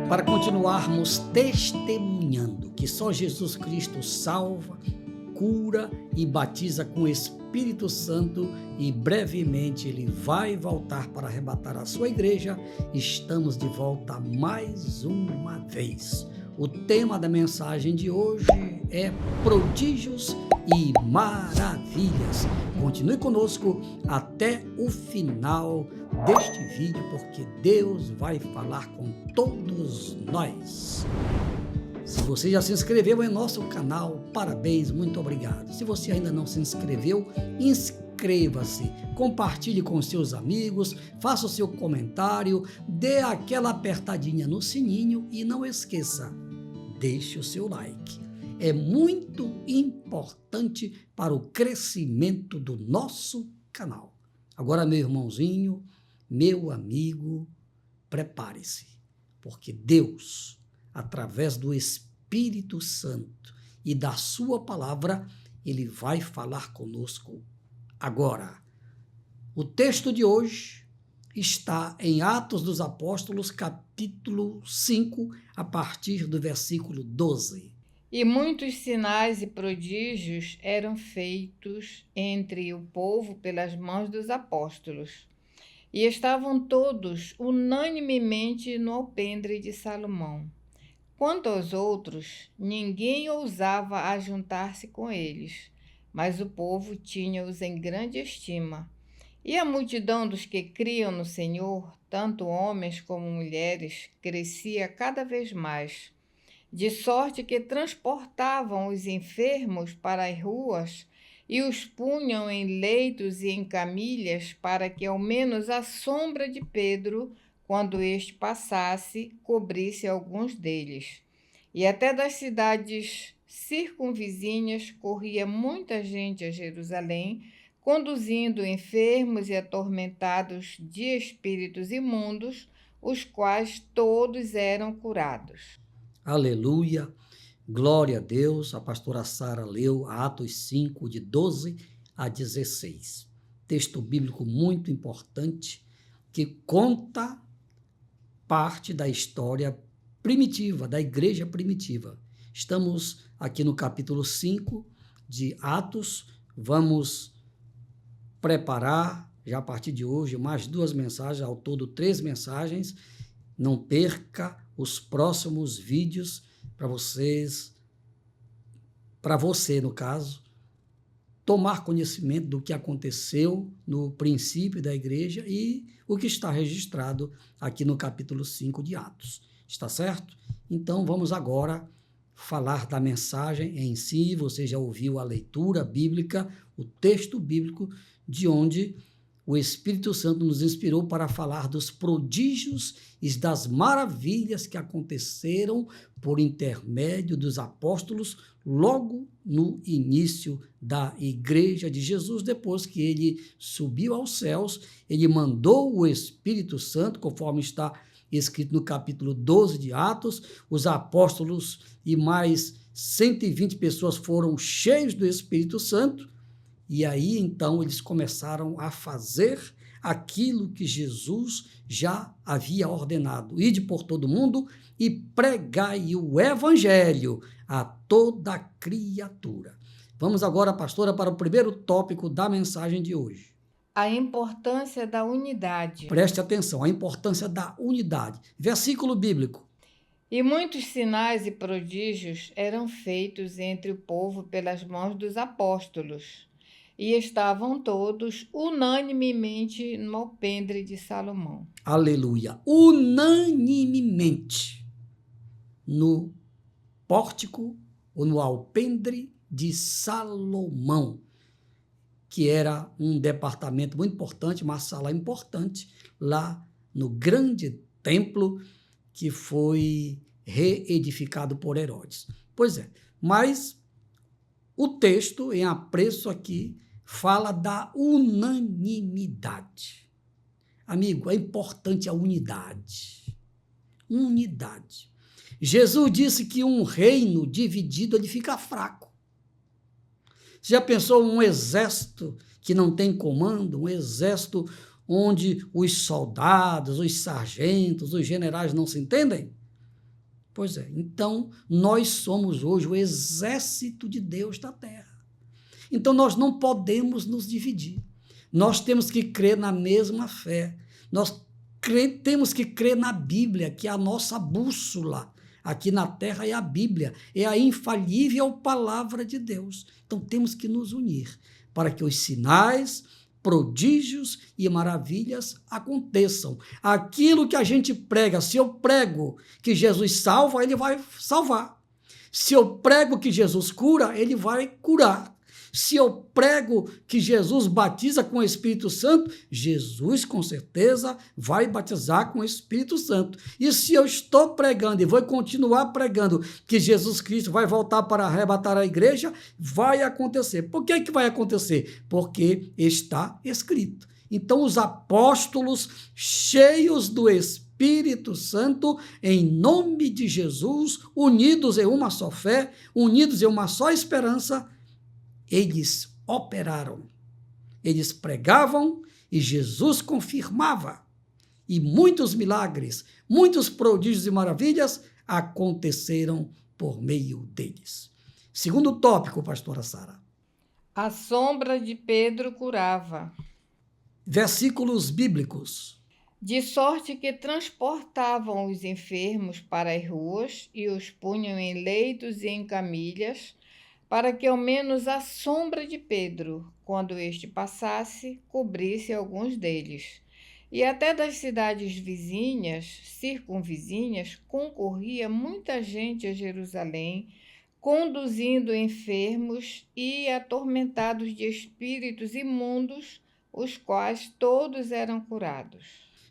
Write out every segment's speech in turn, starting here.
para continuarmos testemunhando que só Jesus Cristo salva, cura e batiza com o Espírito Santo, e brevemente ele vai voltar para arrebatar a sua igreja. Estamos de volta mais uma vez. O tema da mensagem de hoje é prodígios e maravilhas. Continue conosco até o final deste vídeo, porque Deus vai falar com todos nós. Se você já se inscreveu em nosso canal, parabéns, muito obrigado. Se você ainda não se inscreveu, inscreva-se, compartilhe com seus amigos, faça o seu comentário, dê aquela apertadinha no sininho e não esqueça, deixe o seu like. É muito importante para o crescimento do nosso canal. Agora, meu irmãozinho, meu amigo, prepare-se, porque Deus, através do Espírito Santo e da sua palavra, ele vai falar conosco agora. O texto de hoje está em Atos dos Apóstolos, capítulo 5, a partir do versículo 12. E muitos sinais e prodígios eram feitos entre o povo pelas mãos dos apóstolos, e estavam todos unanimemente no alpendre de Salomão. Quanto aos outros, ninguém ousava ajuntar-se com eles, mas o povo tinha-os em grande estima. E a multidão dos que criam no Senhor, tanto homens como mulheres, crescia cada vez mais, de sorte que transportavam os enfermos para as ruas e os punham em leitos e em camilhas, para que ao menos a sombra de Pedro, quando este passasse, cobrisse alguns deles. E até das cidades circunvizinhas corria muita gente a Jerusalém, conduzindo enfermos e atormentados de espíritos imundos, os quais todos eram curados. Aleluia, glória a Deus. A pastora Sara leu Atos 5, de 12 a 16. Texto bíblico muito importante que conta parte da história primitiva, da igreja primitiva. Estamos aqui no capítulo 5 de Atos. Vamos preparar, já a partir de hoje, mais 2 mensagens, ao todo 3 mensagens. Não perca os próximos vídeos para você, no caso, tomar conhecimento do que aconteceu no princípio da igreja e o que está registrado aqui no capítulo 5 de Atos. Está certo? Então, vamos agora falar da mensagem em si. Você já ouviu a leitura bíblica, o texto bíblico, de onde o Espírito Santo nos inspirou para falar dos prodígios e das maravilhas que aconteceram por intermédio dos apóstolos logo no início da Igreja de Jesus. Depois que ele subiu aos céus, ele mandou o Espírito Santo, conforme está escrito no capítulo 12 de Atos. Os apóstolos e mais 120 pessoas foram cheios do Espírito Santo. E aí, então, eles começaram a fazer aquilo que Jesus já havia ordenado: ide por todo mundo e pregai o evangelho a toda criatura. Vamos agora, pastora, para o primeiro tópico da mensagem de hoje. A importância da unidade. Preste atenção, a importância da unidade. Versículo bíblico. E muitos sinais e prodígios eram feitos entre o povo pelas mãos dos apóstolos, e estavam todos unanimemente no alpendre de Salomão. Aleluia! Unanimemente no pórtico ou no alpendre de Salomão, que era um departamento muito importante, uma sala importante lá no grande templo que foi reedificado por Herodes. Pois é, mas o texto em apreço aqui fala da unanimidade. Amigo, é importante a unidade. Unidade. Jesus disse que um reino dividido ele fica fraco. Você já pensou um exército que não tem comando, um exército onde os soldados, os sargentos, os generais não se entendem? Pois é, então nós somos hoje o exército de Deus da terra. Então nós não podemos nos dividir. Nós temos que crer na mesma fé. Nós temos que crer na Bíblia, que é a nossa bússola. Aqui na terra é a Bíblia, é a infalível palavra de Deus. Então temos que nos unir para que os sinais, prodígios e maravilhas aconteçam. Aquilo que a gente prega, se eu prego que Jesus salva, ele vai salvar. Se eu prego que Jesus cura, ele vai curar. Se eu prego que Jesus batiza com o Espírito Santo, Jesus com certeza vai batizar com o Espírito Santo. E se eu estou pregando e vou continuar pregando que Jesus Cristo vai voltar para arrebatar a igreja, vai acontecer. Por que vai acontecer? Porque está escrito. Então os apóstolos cheios do Espírito Santo, em nome de Jesus, unidos em uma só fé, unidos em uma só esperança, eles operaram, eles pregavam e Jesus confirmava. E muitos milagres, muitos prodígios e maravilhas aconteceram por meio deles. Segundo tópico, pastora Sara. A sombra de Pedro curava. Versículos bíblicos. De sorte que transportavam os enfermos para as ruas e os punham em leitos e em camilhas, para que ao menos a sombra de Pedro, quando este passasse, cobrisse alguns deles. E até das cidades vizinhas, circunvizinhas, concorria muita gente a Jerusalém, conduzindo enfermos e atormentados de espíritos imundos, os quais todos eram curados.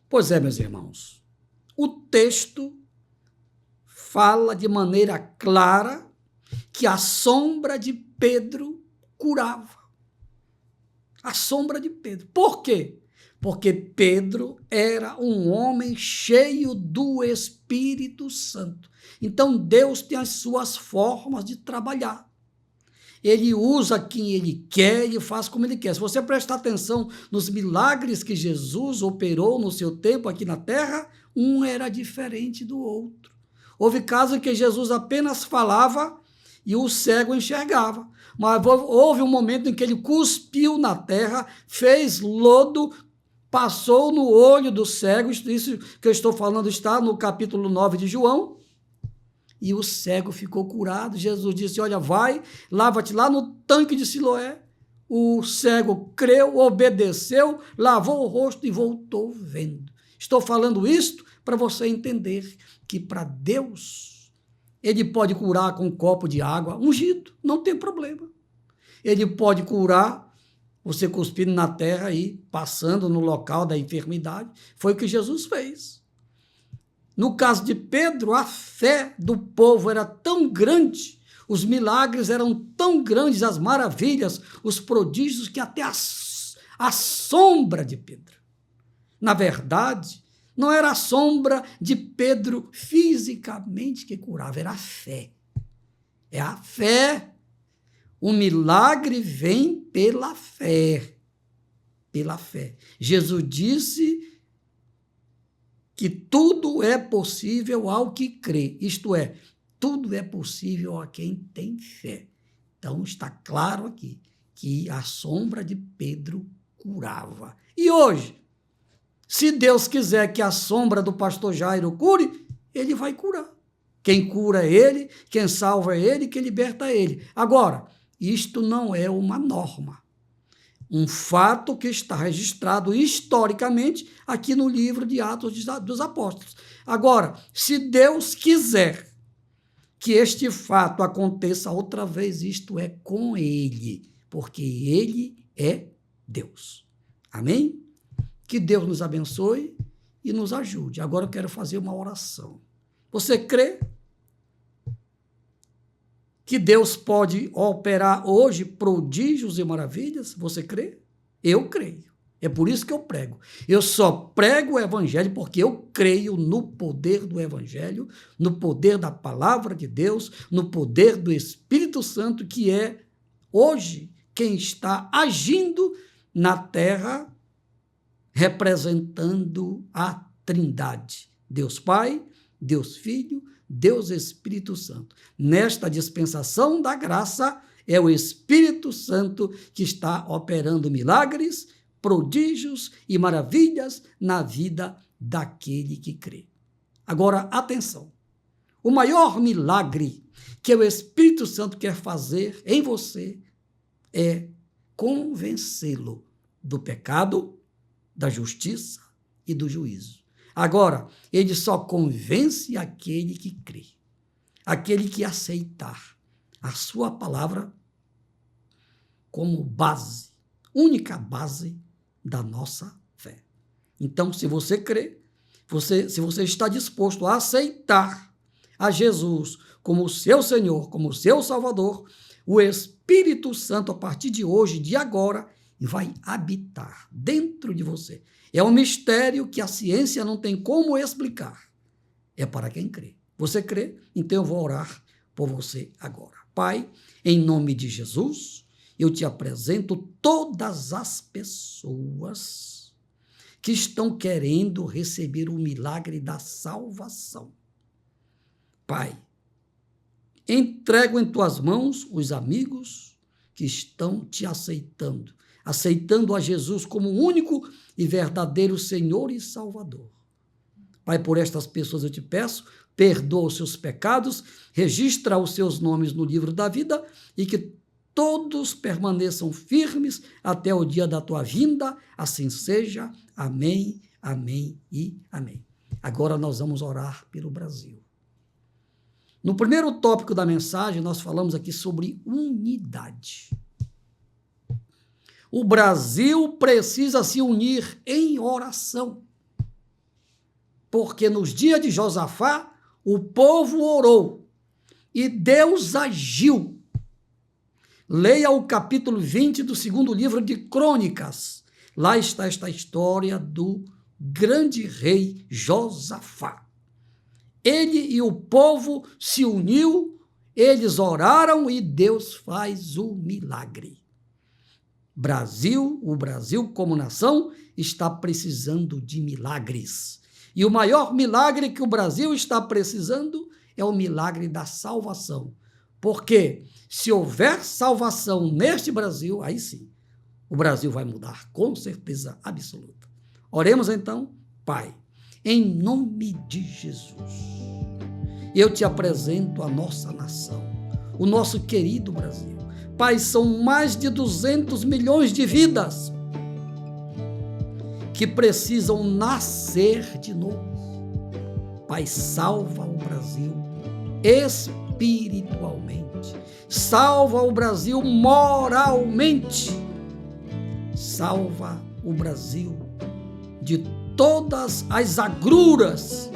Pois é, meus irmãos, o texto fala de maneira clara que a sombra de Pedro curava. A sombra de Pedro. Por quê? Porque Pedro era um homem cheio do Espírito Santo. Então Deus tem as suas formas de trabalhar. Ele usa quem ele quer e faz como ele quer. Se você prestar atenção nos milagres que Jesus operou no seu tempo aqui na terra, um era diferente do outro. Houve casos em que Jesus apenas falava e o cego enxergava. Mas houve um momento em que ele cuspiu na terra, fez lodo, passou no olho do cego. Isso que eu estou falando está no capítulo 9 de João. E o cego ficou curado. Jesus disse, olha, vai, lava-te lá no tanque de Siloé. O cego creu, obedeceu, lavou o rosto e voltou vendo. Estou falando isto para você entender que para Deus, ele pode curar com um copo de água ungido, não tem problema. Ele pode curar você cuspindo na terra e passando no local da enfermidade. Foi o que Jesus fez. No caso de Pedro, a fé do povo era tão grande, os milagres eram tão grandes, as maravilhas, os prodígios, que até a sombra de Pedro. Na verdade, não era a sombra de Pedro fisicamente que curava, era a fé. É a fé. O milagre vem pela fé. Pela fé. Jesus disse que tudo é possível ao que crê. Isto é, tudo é possível a quem tem fé. Então está claro aqui que a sombra de Pedro curava. E hoje, se Deus quiser que a sombra do pastor Jairo cure, ele vai curar. Quem cura é ele, quem salva é ele, quem liberta é ele. Agora, isto não é uma norma. Um fato que está registrado historicamente aqui no livro de Atos dos Apóstolos. Agora, se Deus quiser que este fato aconteça outra vez, isto é com ele, porque ele é Deus. Amém? Que Deus nos abençoe e nos ajude. Agora eu quero fazer uma oração. Você crê que Deus pode operar hoje prodígios e maravilhas? Você crê? Eu creio. É por isso que eu prego. Eu só prego o evangelho porque eu creio no poder do evangelho, no poder da palavra de Deus, no poder do Espírito Santo, que é hoje quem está agindo na terra, representando a Trindade. Deus Pai, Deus Filho, Deus Espírito Santo. Nesta dispensação da graça, é o Espírito Santo que está operando milagres, prodígios e maravilhas na vida daquele que crê. Agora, atenção. O maior milagre que o Espírito Santo quer fazer em você é convencê-lo do pecado, da justiça e do juízo. Agora, ele só convence aquele que crê, aquele que aceitar a sua palavra como base, única base da nossa fé. Então, se você crê, se você está disposto a aceitar a Jesus como seu Senhor, como seu Salvador, o Espírito Santo, a partir de hoje, de agora, vai habitar dentro de você. É um mistério que a ciência não tem como explicar. É para quem crê. Você crê? Então eu vou orar por você agora. Pai, em nome de Jesus, eu te apresento todas as pessoas que estão querendo receber o milagre da salvação. Pai, entrego em tuas mãos os amigos que estão te aceitando a Jesus como o único e verdadeiro Senhor e Salvador. Pai, por estas pessoas eu te peço, perdoa os seus pecados, registra os seus nomes no livro da vida e que todos permaneçam firmes até o dia da tua vinda, assim seja. Amém, amém e amém. Agora nós vamos orar pelo Brasil. No primeiro tópico da mensagem, nós falamos aqui sobre unidade. O Brasil precisa se unir em oração, porque nos dias de Josafá, o povo orou e Deus agiu. Leia o capítulo 20 do segundo livro de Crônicas. Lá está esta história do grande rei Josafá. Ele e o povo se uniu, eles oraram e Deus faz o milagre. O Brasil como nação está precisando de milagres. E o maior milagre que o Brasil está precisando é o milagre da salvação. Porque se houver salvação neste Brasil, aí sim, o Brasil vai mudar com certeza absoluta. Oremos então, Pai, em nome de Jesus. Eu te apresento a nossa nação, o nosso querido Brasil. Pai, são mais de 200 milhões de vidas que precisam nascer de novo. Pai, salva o Brasil espiritualmente, salva o Brasil moralmente, salva o Brasil de todas as agruras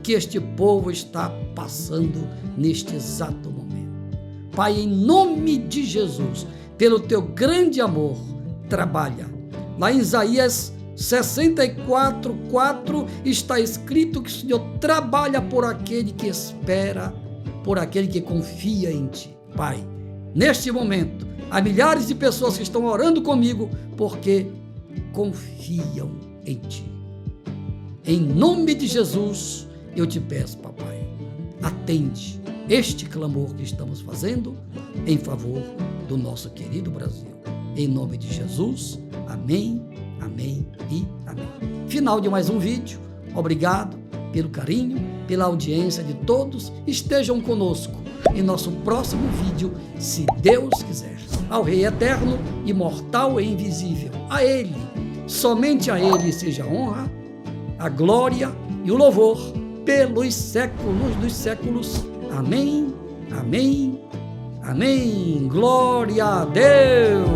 que este povo está passando neste exato momento. Pai, em nome de Jesus, pelo teu grande amor, trabalha. Lá em Isaías 64:4 está escrito que o Senhor trabalha por aquele que espera, por aquele que confia em ti. Pai, neste momento, há milhares de pessoas que estão orando comigo porque confiam em ti. Em nome de Jesus, eu te peço, papai, atende este clamor que estamos fazendo em favor do nosso querido Brasil. Em nome de Jesus, amém, amém e amém. Final de mais um vídeo. Obrigado pelo carinho, pela audiência de todos. Estejam conosco em nosso próximo vídeo, se Deus quiser. Ao Rei eterno, imortal e invisível, a Ele, somente a Ele seja a honra, a glória e o louvor pelos séculos dos séculos. Amém, amém, amém. Glória a Deus.